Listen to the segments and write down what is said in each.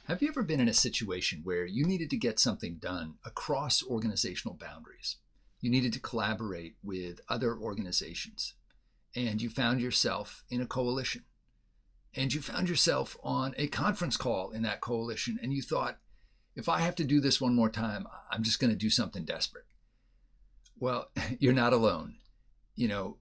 Have you ever been in a situation where you needed to get something done across organizational boundaries? You needed to collaborate with other organizations, and you found yourself in a coalition, and you found yourself on a conference call in that coalition, and you thought, if I have to do this one more time, I'm just going to do something desperate. Well, you're not alone.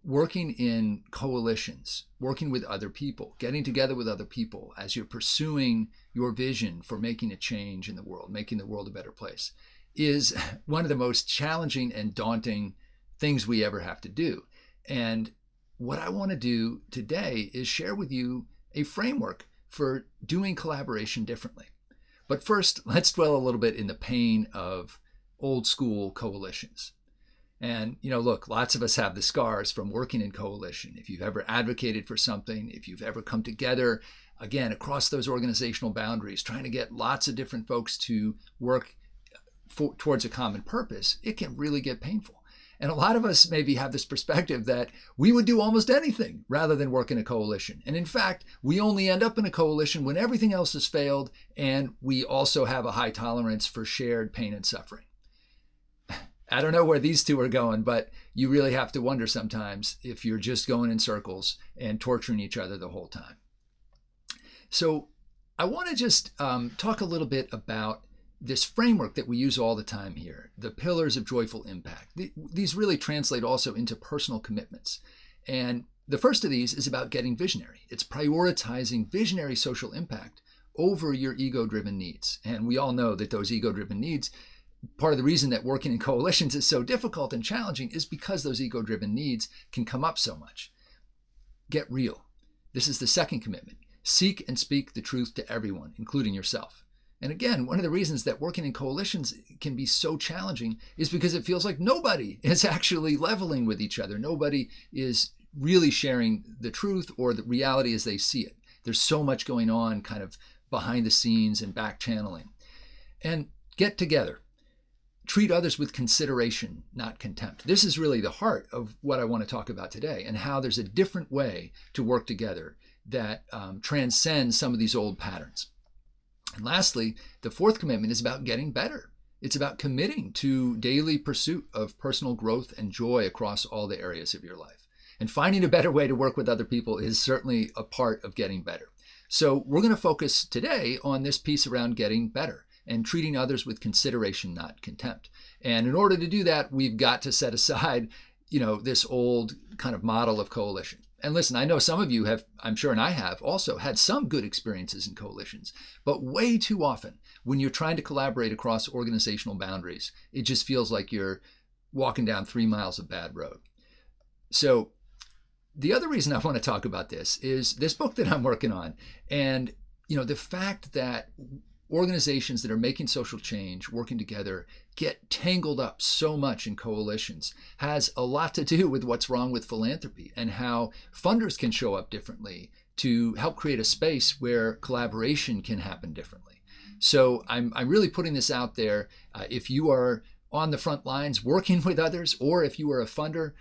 Working in coalitions, working with other people, getting together with other people as you're pursuing your vision for making a change in the world, making the world a better place, is one of the most challenging and daunting things we ever have to do. And what I want to do today is share with you a framework for doing collaboration differently. But first, let's dwell a little bit in the pain of old school coalitions. And, look, lots of us have the scars from working in coalition. If you've ever advocated for something, if you've ever come together, again, across those organizational boundaries, trying to get lots of different folks to work towards a common purpose, it can really get painful. And a lot of us maybe have this perspective that we would do almost anything rather than work in a coalition. And in fact, we only end up in a coalition when everything else has failed, and we also have a high tolerance for shared pain and suffering. I don't know where these two are going, but you really have to wonder sometimes if you're just going in circles and torturing each other the whole time. So I want to just talk a little bit about this framework that we use all the time here, the pillars of joyful impact. These really translate also into personal commitments. And the first of these is about getting visionary. It's prioritizing visionary social impact over your ego-driven needs. And we all know that those ego-driven needs, part of the reason that working in coalitions is so difficult and challenging is because those ego-driven needs can come up so much. Get real. This is the second commitment. Seek and speak the truth to everyone, including yourself. And again, one of the reasons that working in coalitions can be so challenging is because it feels like nobody is actually leveling with each other. Nobody is really sharing the truth or the reality as they see it. There's so much going on kind of behind the scenes and back channeling. And get together. Treat others with consideration, not contempt. This is really the heart of what I want to talk about today, and how there's a different way to work together that transcends some of these old patterns. And lastly, the fourth commitment is about getting better. It's about committing to daily pursuit of personal growth and joy across all the areas of your life. And finding a better way to work with other people is certainly a part of getting better. So we're going to focus today on this piece around getting better and treating others with consideration, not contempt. And in order to do that, we've got to set aside, this old kind of model of coalition. And listen, I know some of you have, I'm sure, and I have also had some good experiences in coalitions, but way too often when you're trying to collaborate across organizational boundaries, it just feels like you're walking down 3 miles of bad road. So the other reason I want to talk about this is this book that I'm working on. And, the fact that organizations that are making social change, working together, get tangled up so much in coalitions has a lot to do with what's wrong with philanthropy and how funders can show up differently to help create a space where collaboration can happen differently. So I'm really putting this out there. If you are on the front lines working with others, or if you are a funder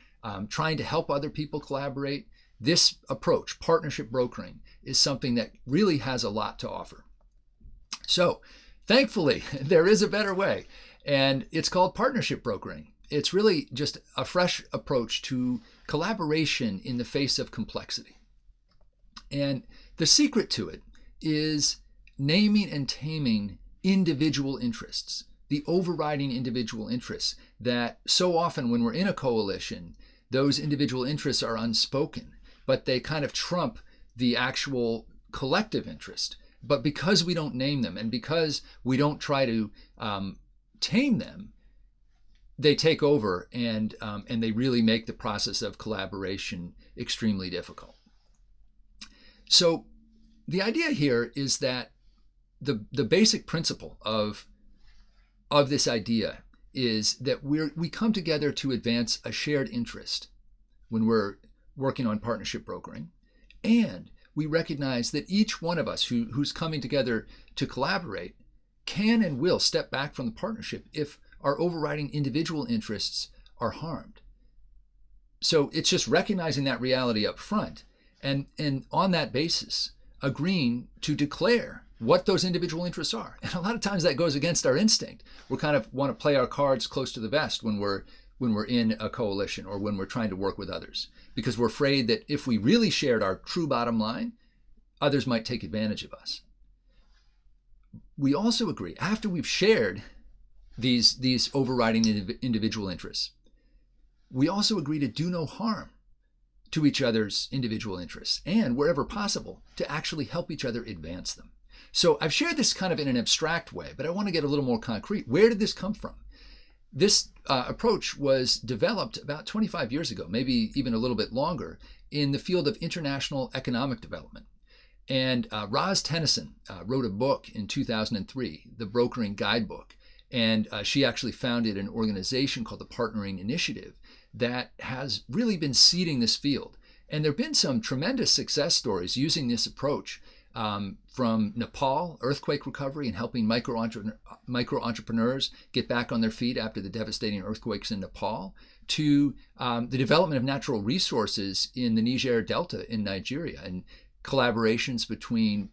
trying to help other people collaborate, this approach, partnership brokering, is something that really has a lot to offer. So thankfully, there is a better way, and it's called partnership brokering. It's really just a fresh approach to collaboration in the face of complexity. And the secret to it is naming and taming individual interests, the overriding individual interests that so often when we're in a coalition, those individual interests are unspoken, but they kind of trump the actual collective interest. But because we don't name them and because we don't try to tame them, they take over and they really make the process of collaboration extremely difficult. So the idea here is that the basic principle of this idea is that we come together to advance a shared interest when we're working on partnership brokering, and we recognize that each one of us who's coming together to collaborate can and will step back from the partnership if our overriding individual interests are harmed. So it's just recognizing that reality up front, and on that basis, agreeing to declare what those individual interests are. And a lot of times that goes against our instinct. We kind of want to play our cards close to the vest when we're in a coalition or when we're trying to work with others, because we're afraid that if we really shared our true bottom line, others might take advantage of us. We also agree, after we've shared these overriding individual interests, we also agree to do no harm to each other's individual interests, and wherever possible, to actually help each other advance them. So I've shared this kind of in an abstract way, but I want to get a little more concrete. Where did this come from? This approach was developed about 25 years ago, maybe even a little bit longer, in the field of international economic development. And Roz Tennyson wrote a book in 2003, the Brokering Guidebook, and she actually founded an organization called the Partnering Initiative that has really been seeding this field. And there have been some tremendous success stories using this approach, from Nepal, earthquake recovery and helping micro entrepreneurs get back on their feet after the devastating earthquakes in Nepal, to the development of natural resources in the Niger Delta in Nigeria, and collaborations between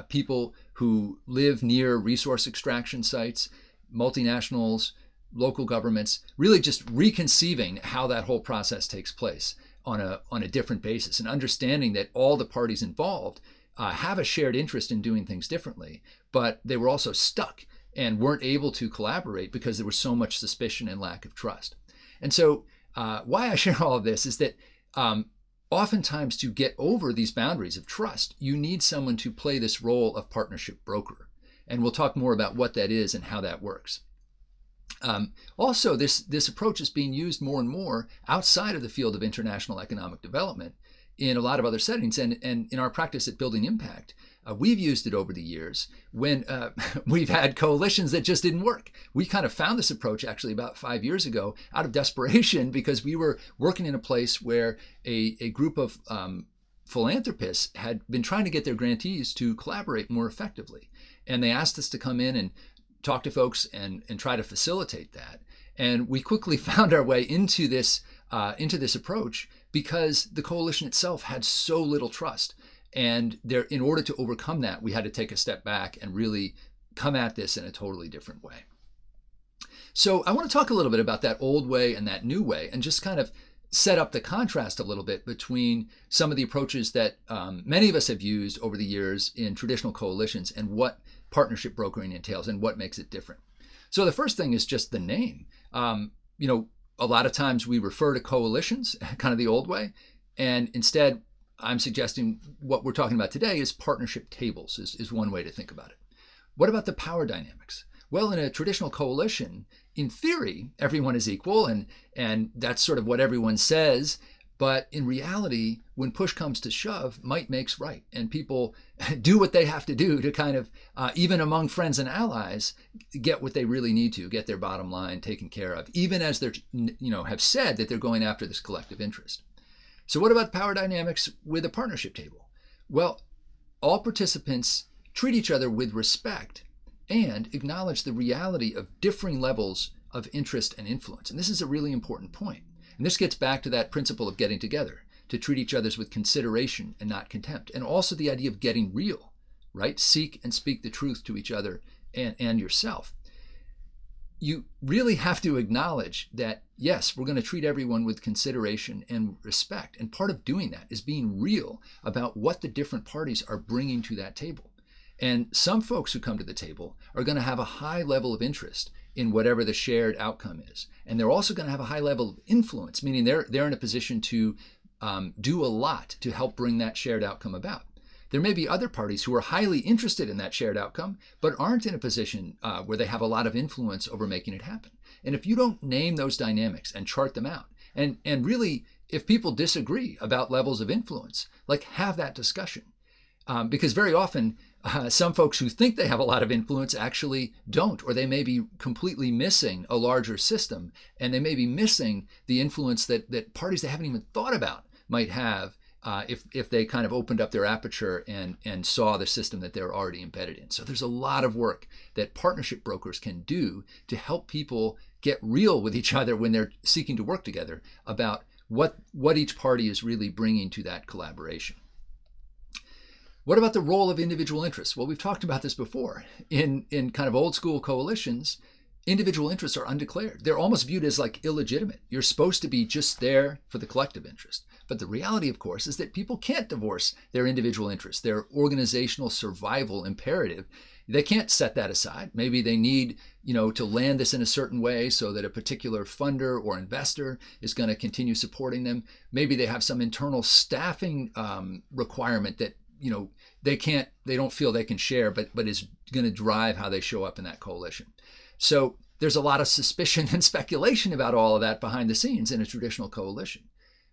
people who live near resource extraction sites, multinationals, local governments, really just reconceiving how that whole process takes place on a different basis, and understanding that all the parties involved have a shared interest in doing things differently, but they were also stuck and weren't able to collaborate because there was so much suspicion and lack of trust. And so why I share all of this is that oftentimes, to get over these boundaries of trust, you need someone to play this role of partnership broker. And we'll talk more about what that is and how that works. Also, this approach is being used more and more outside of the field of international economic development in a lot of other settings. And in our practice at Building Impact, we've used it over the years when we've had coalitions that just didn't work. We kind of found this approach actually about 5 years ago out of desperation, because we were working in a place where a group of philanthropists had been trying to get their grantees to collaborate more effectively. And they asked us to come in and talk to folks and try to facilitate that. And we quickly found our way into this approach because the coalition itself had so little trust. And in order to overcome that, we had to take a step back and really come at this in a totally different way. So I want to talk a little bit about that old way and that new way, and just kind of set up the contrast a little bit between some of the approaches that many of us have used over the years in traditional coalitions and what partnership brokering entails and what makes it different. So the first thing is just the name. A lot of times we refer to coalitions kind of the old way, and instead I'm suggesting what we're talking about today is partnership tables is one way to think about it. What about the power dynamics? Well, in a traditional coalition, in theory, everyone is equal, and that's sort of what everyone says. But in reality, when push comes to shove, might makes right. And people do what they have to do to kind of, even among friends and allies, get what they really need to, get their bottom line taken care of, even as they're, have said that they're going after this collective interest. So what about power dynamics with a partnership table? Well, all participants treat each other with respect and acknowledge the reality of differing levels of interest and influence. And this is a really important point. And this gets back to that principle of getting together, to treat each other with consideration and not contempt. And also the idea of getting real, right? Seek and speak the truth to each other and yourself. You really have to acknowledge that, yes, we're going to treat everyone with consideration and respect. And part of doing that is being real about what the different parties are bringing to that table. And some folks who come to the table are going to have a high level of interest in whatever the shared outcome is. And they're also going to have a high level of influence, meaning they're in a position to do a lot to help bring that shared outcome about. There may be other parties who are highly interested in that shared outcome, but aren't in a position where they have a lot of influence over making it happen. And if you don't name those dynamics and chart them out, and really, if people disagree about levels of influence, like have that discussion. Because very often, some folks who think they have a lot of influence actually don't, or they may be completely missing a larger system, and they may be missing the influence that parties they haven't even thought about might have if they kind of opened up their aperture and saw the system that they're already embedded in. So there's a lot of work that partnership brokers can do to help people get real with each other when they're seeking to work together about what each party is really bringing to that collaboration. What about the role of individual interests? Well, we've talked about this before. In kind of old school coalitions, individual interests are undeclared. They're almost viewed as like illegitimate. You're supposed to be just there for the collective interest. But the reality, of course, is that people can't divorce their individual interests, their organizational survival imperative. They can't set that aside. Maybe they need, to land this in a certain way so that a particular funder or investor is going to continue supporting them. Maybe they have some internal staffing requirement that, they don't feel they can share, but is going to drive how they show up in that coalition. So there's a lot of suspicion and speculation about all of that behind the scenes in a traditional coalition.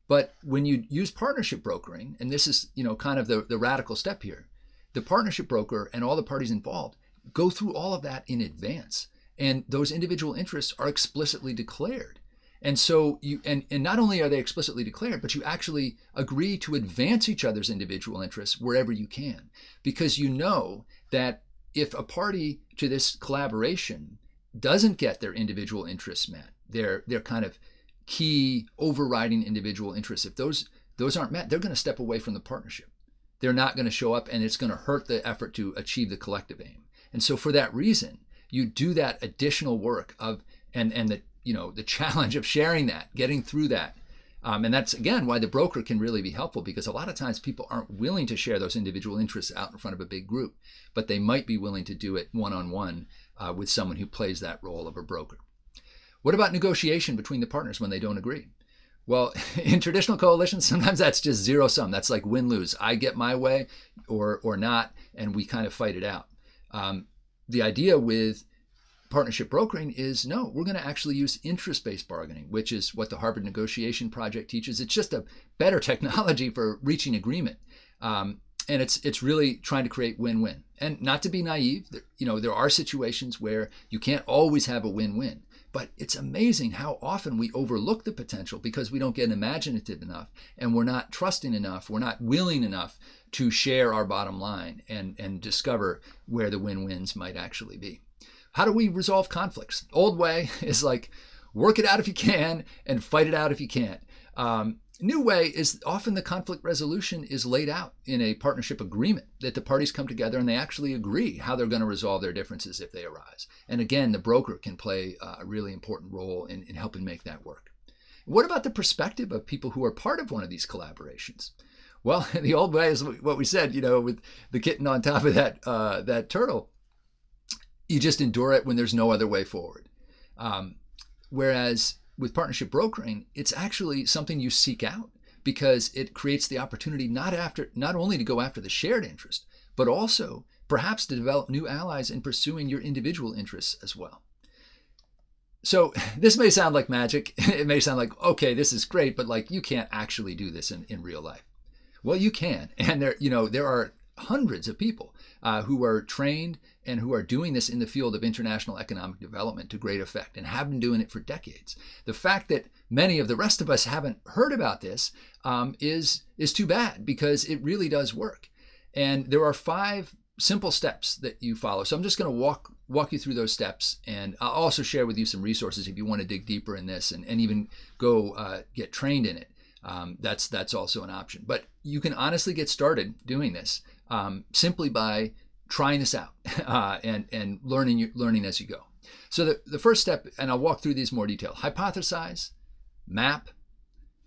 But when you use partnership brokering, and this is, kind of the radical step here, the partnership broker and all the parties involved go through all of that in advance. And those individual interests are explicitly declared. And so and not only are they explicitly declared, but you actually agree to advance each other's individual interests wherever you can. Because you know that if a party to this collaboration doesn't get their individual interests met, their kind of key overriding individual interests, if those aren't met, they're going to step away from the partnership. They're not going to show up, and it's going to hurt the effort to achieve the collective aim. And so for that reason, you do that additional work of and the challenge of sharing that, getting through that. And that's, again, why the broker can really be helpful, because a lot of times people aren't willing to share those individual interests out in front of a big group, but they might be willing to do it one-on-one with someone who plays that role of a broker. What about negotiation between the partners when they don't agree? Well, in traditional coalitions, sometimes that's just zero sum. That's like win-lose. I get my way or not, and we kind of fight it out. The idea with partnership brokering is, no, we're going to actually use interest-based bargaining, which is what the Harvard Negotiation Project teaches. It's just a better technology for reaching agreement. And it's really trying to create win-win. And not to be naive, there are situations where you can't always have a win-win. But it's amazing how often we overlook the potential because we don't get imaginative enough, and we're not trusting enough, we're not willing enough to share our bottom line and discover where the win-wins might actually be. How do we resolve conflicts? Old way is like, work it out if you can and fight it out if you can't. New way is often the conflict resolution is laid out in a partnership agreement that the parties come together and they actually agree how they're going to resolve their differences if they arise. And again, the broker can play a really important role in helping make that work. What about the perspective of people who are part of one of these collaborations? Well, the old way is what we said, with the kitten on top of that turtle. You just endure it when there's no other way forward. Whereas with partnership brokering, it's actually something you seek out because it creates the opportunity not only to go after the shared interest, but also perhaps to develop new allies in pursuing your individual interests as well. So this may sound like magic. It may sound like, okay, this is great, but like you can't actually do this in real life. Well, you can. And there are hundreds of people who are trained and who are doing this in the field of international economic development to great effect and have been doing it for decades. The fact that many of the rest of us haven't heard about this is too bad, because it really does work. And there are 5 simple steps that you follow. So I'm just going to walk you through those steps, and I'll also share with you some resources if you want to dig deeper in this and even go get trained in it. That's also an option. But you can honestly get started doing this simply by trying this out and learning as you go. So the first step, and I'll walk through these in more detail: hypothesize, map,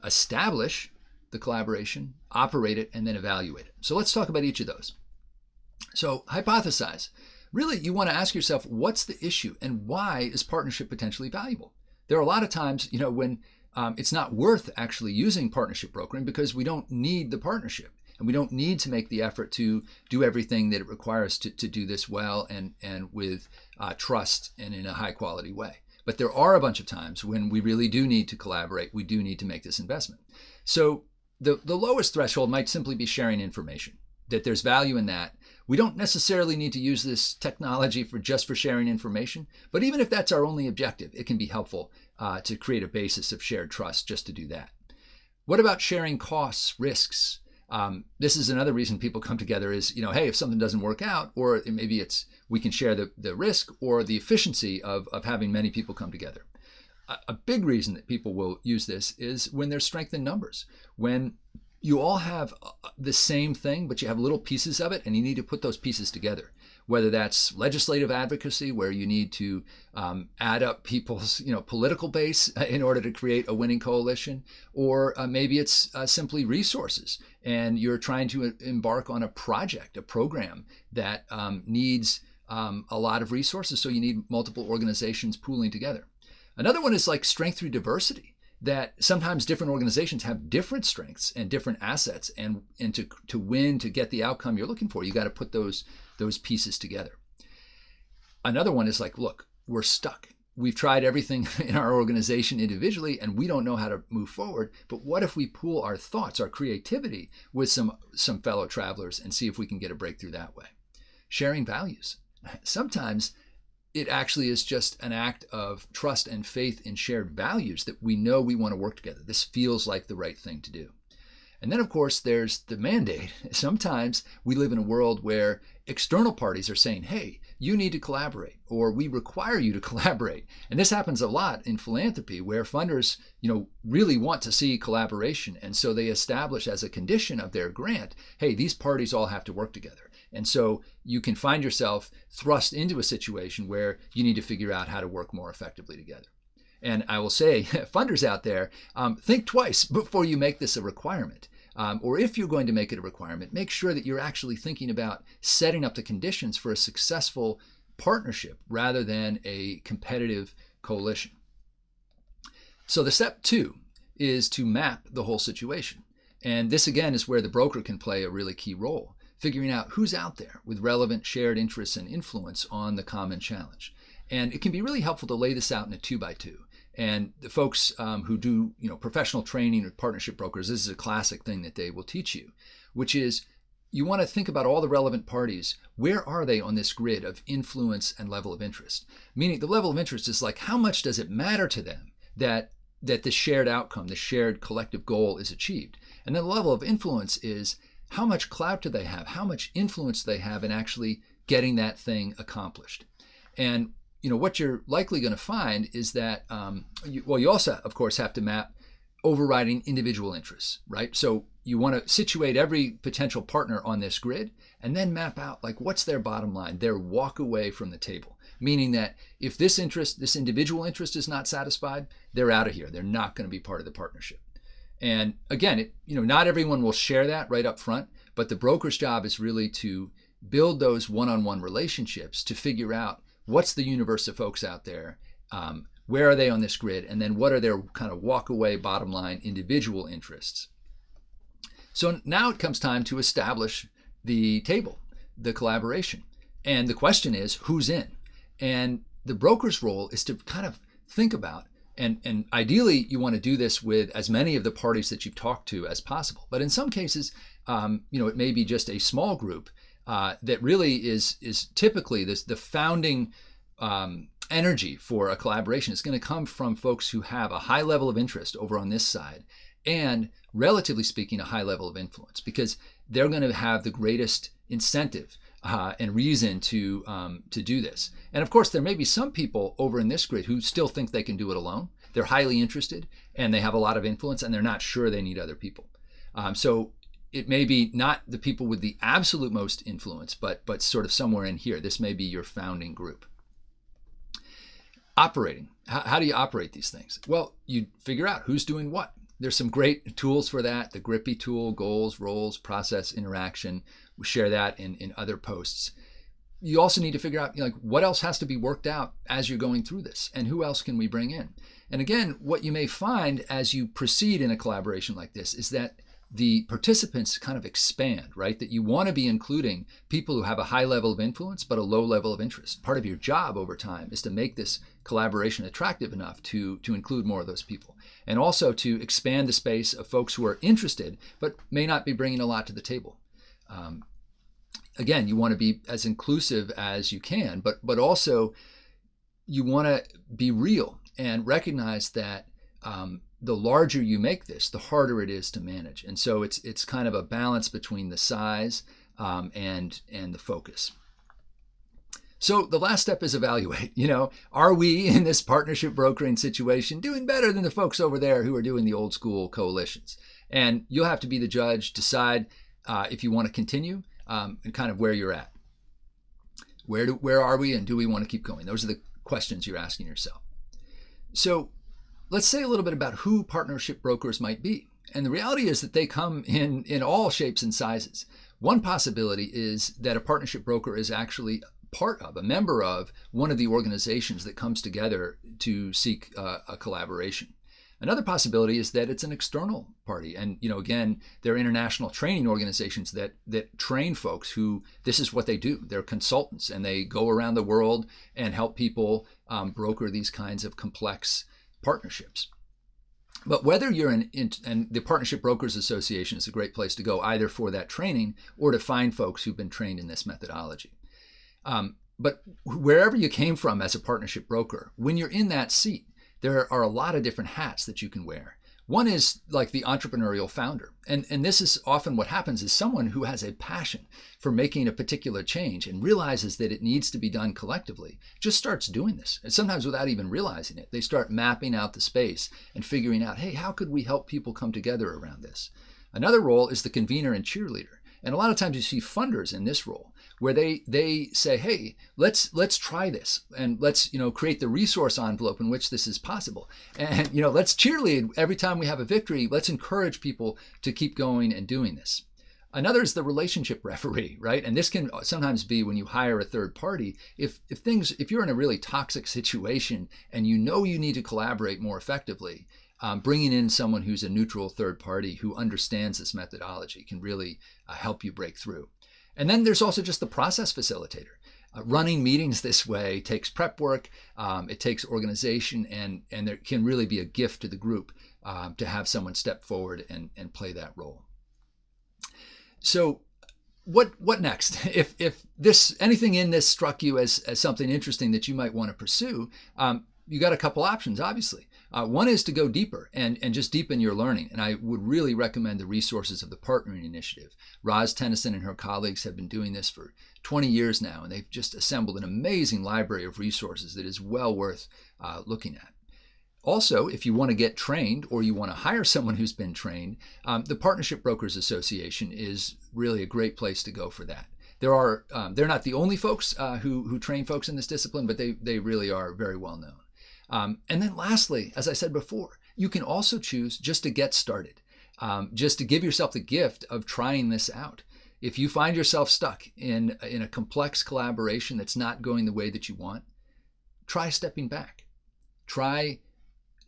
establish the collaboration, operate it, and then evaluate it. So let's talk about each of those. So hypothesize. Really, you want to ask yourself, what's the issue and why is partnership potentially valuable? There are a lot of times, when it's not worth actually using partnership brokering because we don't need the partnership. And we don't need to make the effort to do everything that it requires to do this well and with trust and in a high quality way. But there are a bunch of times when we really do need to collaborate. We do need to make this investment. So the lowest threshold might simply be sharing information, that there's value in that. We don't necessarily need to use this technology just for sharing information, but even if that's our only objective, it can be helpful to create a basis of shared trust just to do that. What about sharing costs, risks? This is another reason people come together is, hey, if something doesn't work out, or maybe we can share the risk or the efficiency of having many people come together. A big reason that people will use this is when there's strength in numbers, when You all have the same thing, but you have little pieces of it, and you need to put those pieces together. Whether that's legislative advocacy, where you need to add up people's political base in order to create a winning coalition, or maybe it's simply resources, and you're trying to embark on a project, a program that needs a lot of resources, so you need multiple organizations pooling together. Another one is like strength through diversity, that sometimes different organizations have different strengths and different assets, and to win, to get the outcome you're looking for, you got to put those pieces together. Another one is like, look, we're stuck. We've tried everything in our organization individually, and we don't know how to move forward. But what if we pool our thoughts, our creativity with some fellow travelers and see if we can get a breakthrough that way? Sharing values. Sometimes it actually is just an act of trust and faith in shared values that we know we want to work together. This feels like the right thing to do. And then, of course, there's the mandate. Sometimes we live in a world where external parties are saying, hey, you need to collaborate, or we require you to collaborate. And this happens a lot in philanthropy, where funders, really want to see collaboration. And so they establish as a condition of their grant, hey, these parties all have to work together. And so you can find yourself thrust into a situation where you need to figure out how to work more effectively together. And I will say, funders out there, think twice before you make this a requirement. Or if you're going to make it a requirement, make sure that you're actually thinking about setting up the conditions for a successful partnership rather than a competitive coalition. So the step 2 is to map the whole situation. And this, again, is where the broker can play a really key role, figuring out who's out there with relevant shared interests and influence on the common challenge. And it can be really helpful to lay this out in a 2x2. And the folks who do professional training with partnership brokers, this is a classic thing that they will teach you, which is you want to think about all the relevant parties. Where are they on this grid of influence and level of interest? Meaning the level of interest is like, how much does it matter to them that the shared outcome, the shared collective goal is achieved? And then the level of influence is, how much clout do they have? How much influence do they have in actually getting that thing accomplished? And what you're likely going to find is that, you also, of course, have to map overriding individual interests, right? So you want to situate every potential partner on this grid and then map out, like, what's their bottom line, their walk away from the table. Meaning that if this individual interest is not satisfied, they're out of here. They're not going to be part of the partnership. And again, not everyone will share that right up front, but the broker's job is really to build those one-on-one relationships to figure out what's the universe of folks out there, where are they on this grid, and then what are their kind of walk away bottom line individual interests. So now it comes time to establish the table, the collaboration. And the question is, who's in? And the broker's role is to kind of think about, and ideally you want to do this with as many of the parties that you've talked to as possible. But in some cases, it may be just a small group that really is typically the founding energy for a collaboration. Is going to come from folks who have a high level of interest over on this side, and relatively speaking, a high level of influence, because they're going to have the greatest incentive and reason to do this. And of course, there may be some people over in this grid who still think they can do it alone. They're highly interested and they have a lot of influence, and they're not sure they need other people. So it may be not the people with the absolute most influence, but sort of somewhere in here. This may be your founding group. Operating. How do you operate these things? Well, you figure out who's doing what. There's some great tools for that. The Grippy tool, goals, roles, process, interaction. We share that in other posts. You also need to figure out, what else has to be worked out as you're going through this, and who else can we bring in? And again, what you may find as you proceed in a collaboration like this is that the participants kind of expand, right? That you want to be including people who have a high level of influence but a low level of interest. Part of your job over time is to make this collaboration attractive enough to include more of those people, and also to expand the space of folks who are interested but may not be bringing a lot to the table. Again, you want to be as inclusive as you can, but also you want to be real and recognize that the larger you make this, the harder it is to manage. And so it's kind of a balance between the size and the focus. So the last step is evaluate. Are we in this partnership brokering situation doing better than the folks over there who are doing the old school coalitions? And you'll have to be the judge, decide if you want to continue and kind of where you're at. Where are we, and do we want to keep going? Those are the questions you're asking yourself. So let's say a little bit about who partnership brokers might be. And the reality is that they come in all shapes and sizes. One possibility is that a partnership broker is actually part of, a member of one of the organizations that comes together to seek a collaboration. Another possibility is that it's an external party. And, again, there are international training organizations that train folks who this is what they do. They're consultants, and they go around the world and help people broker these kinds of complex partnerships. But whether you're and the Partnership Brokers Association is a great place to go, either for that training or to find folks who've been trained in this methodology. But wherever you came from as a partnership broker, when you're in that seat, there are a lot of different hats that you can wear. One is like the entrepreneurial founder. And this is often what happens is someone who has a passion for making a particular change and realizes that it needs to be done collectively just starts doing this. And sometimes without even realizing it, they start mapping out the space and figuring out, hey, how could we help people come together around this? Another role is the convener and cheerleader. And a lot of times you see funders in this role where they say, hey, let's try this, and let's create the resource envelope in which this is possible, and let's cheerlead every time we have a victory. Let's encourage people to keep going and doing this. Another is the relationship referee, right? And this can sometimes be when you hire a third party. If you're in a really toxic situation and you need to collaborate more effectively, bringing in someone who's a neutral third party who understands this methodology can really help you break through. And then there's also just the process facilitator. Running meetings this way takes prep work, it takes organization, and there can really be a gift to the group to have someone step forward and play that role. So what next? If anything in this struck you as something interesting that you might want to pursue, you got a couple options, obviously. One is to go deeper and just deepen your learning. And I would really recommend the resources of the Partnering Initiative. Roz Tennyson and her colleagues have been doing this for 20 years now, and they've just assembled an amazing library of resources that is well worth looking at. Also, if you want to get trained or you want to hire someone who's been trained, the Partnership Brokers Association is really a great place to go for that. They're not the only folks who train folks in this discipline, but they really are very well known. And then lastly, as I said before, you can also choose just to get started, just to give yourself the gift of trying this out. If you find yourself stuck in a complex collaboration that's not going the way that you want, try stepping back. Try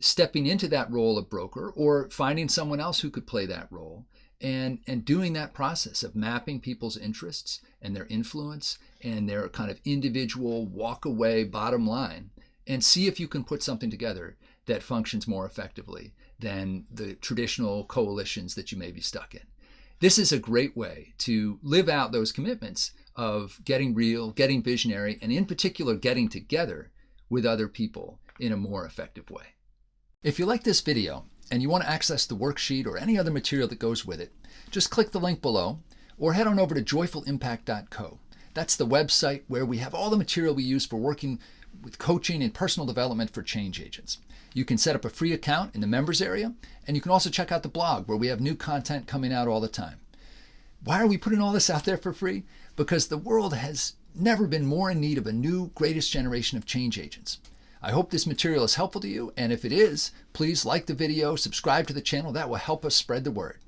stepping into that role of broker or finding someone else who could play that role and doing that process of mapping people's interests and their influence and their kind of individual walk away bottom line, and see if you can put something together that functions more effectively than the traditional coalitions that you may be stuck in. This is a great way to live out those commitments of getting real, getting visionary, and in particular, getting together with other people in a more effective way. If you like this video and you want to access the worksheet or any other material that goes with it, just click the link below or head on over to joyfulimpact.co. That's the website where we have all the material we use for working with coaching and personal development for change agents. You can set up a free account in the members area, and you can also check out the blog where we have new content coming out all the time. Why are we putting all this out there for free? Because the world has never been more in need of a new greatest generation of change agents. I hope this material is helpful to you, and if it is, please like the video, subscribe to the channel. That will help us spread the word.